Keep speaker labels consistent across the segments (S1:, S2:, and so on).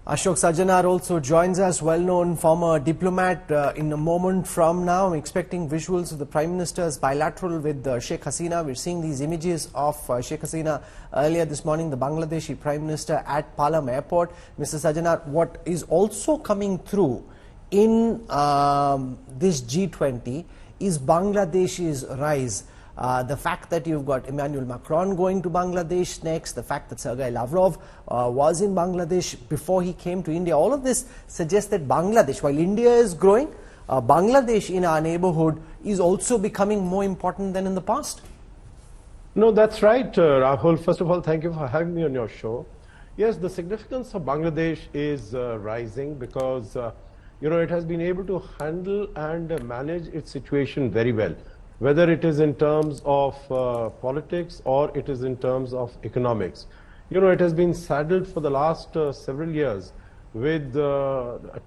S1: Ashok Sajjanhar also joins us, well-known former diplomat. In a moment from now, I'm expecting visuals of the Prime Minister's bilateral with Sheikh Hasina. We're seeing these images of Sheikh Hasina earlier this morning, the Bangladeshi Prime Minister at Palam Airport. Mr. Sajjanhar, what is also coming through in this G20 is Bangladesh's rise. The fact that you've got Emmanuel Macron going to Bangladesh next, the fact that Sergei Lavrov was in Bangladesh before he came to India, all of this suggests that Bangladesh, while India is growing, Bangladesh in our neighborhood is also becoming more important than in the past.
S2: No, that's right, Rahul. First of all, thank you for having me on your show. Yes, the significance of Bangladesh is rising because, it has been able to handle and manage its situation very well, whether it is in terms of politics or it is in terms of economics. It has been saddled for the last several years with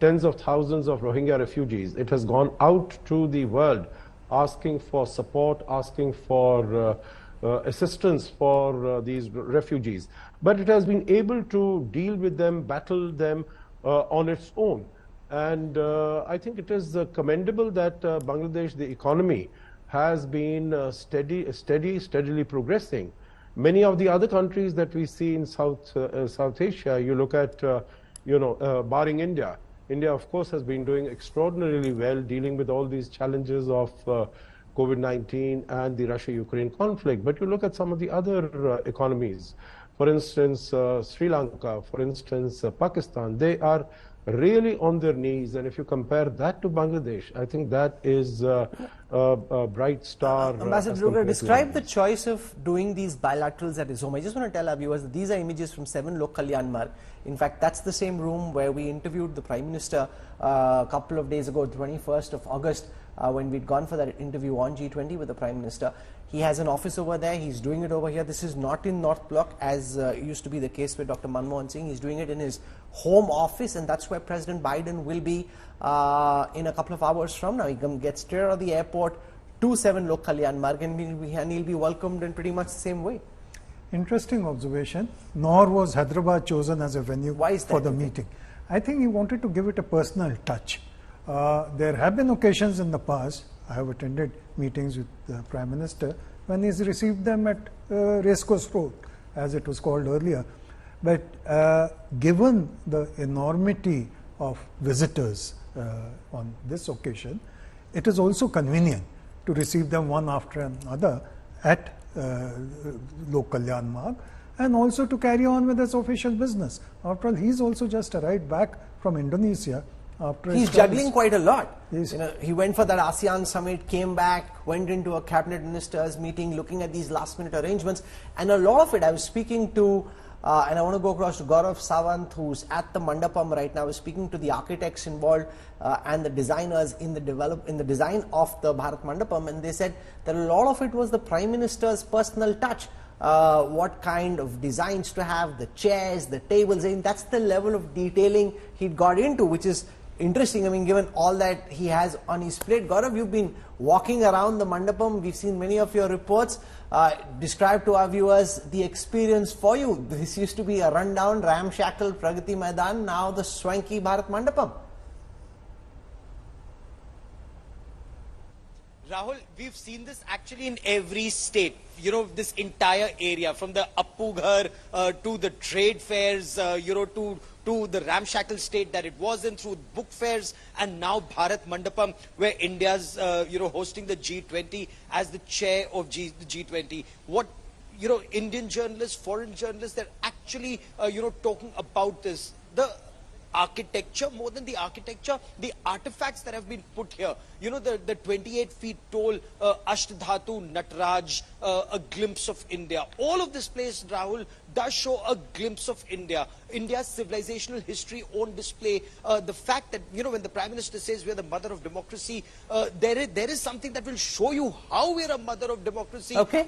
S2: tens of thousands of Rohingya refugees. It has gone out to the world asking for support, asking for assistance for these refugees. But it has been able to deal with them, battle them on its own. And I think it is commendable that Bangladesh, the economy, has been steadily progressing. Many of the other countries that we see in South Asia, you look at, barring India. India, of course, has been doing extraordinarily well dealing with all these challenges of COVID-19 and the Russia-Ukraine conflict. But you look at some of the other economies, for instance, Sri Lanka, for instance, Pakistan, they are really on their knees, and if you compare that to Bangladesh, I think that is a bright star.
S1: Ambassador, describe the choice of doing these bilaterals at his home. I just want to tell our viewers that these are images from 7 Lok Kalyan Marg. In fact, that's the same room where we interviewed the Prime Minister a couple of days ago, 21st of August, when we'd gone for that interview on G20 with the Prime Minister. He has an office over there. He's doing it over here. This is not in North Block, as used to be the case with Dr. Manmohan Singh. He's doing it in his home office, and that's where President Biden will be in a couple of hours from now. He gets straight out of the airport to 7 Lok Kalyan Marg, and he'll be welcomed in pretty much the same way.
S3: Interesting observation. Nor was Hyderabad chosen as a venue for the meeting. I think he wanted to give it a personal touch. There have been occasions in the past, I have attended meetings with the Prime Minister when he's received them at Racecourse Road, as it was called earlier. But given the enormity of visitors on this occasion, it is also convenient to receive them one after another at Lok Kalyan Marg, and also to carry on with his official business. After all, he's also just arrived back from Indonesia.
S1: He's juggling quite a lot. He went for that ASEAN summit, came back, went into a cabinet ministers meeting, looking at these last minute arrangements, and a lot of it I was speaking to, and I want to go across to Gaurav Sawant, who's at the Mandapam right now. I was speaking to the architects involved and the designers in the design of the Bharat Mandapam, and they said that a lot of it was the Prime Minister's personal touch. What kind of designs to have, the chairs, the tables, and that's the level of detailing he got into, which is interesting. I mean, given all that he has on his plate. Gaurav, you've been walking around the Mandapam. We've seen many of your reports. Describe to our viewers the experience for you. This used to be a rundown, ramshackle Pragati Maidan, now the swanky Bharat Mandapam.
S4: Rahul, we've seen this actually in every state. This entire area, from the Appughar to the trade fairs, to the ramshackle state that it was in, through book fairs, and now Bharat Mandapam, where India's, hosting the G20 as the chair of the G20. What, Indian journalists, foreign journalists, they're actually, talking about this. The architecture, more than the architecture, the artifacts that have been put here. The 28 feet tall Ashtadhatu Nataraj, a glimpse of India. All of this place, Rahul, does show a glimpse of India. India's civilizational history on display. The fact that, when the Prime Minister says we're the mother of democracy, there is something that will show you how we're a mother of democracy.
S1: Okay.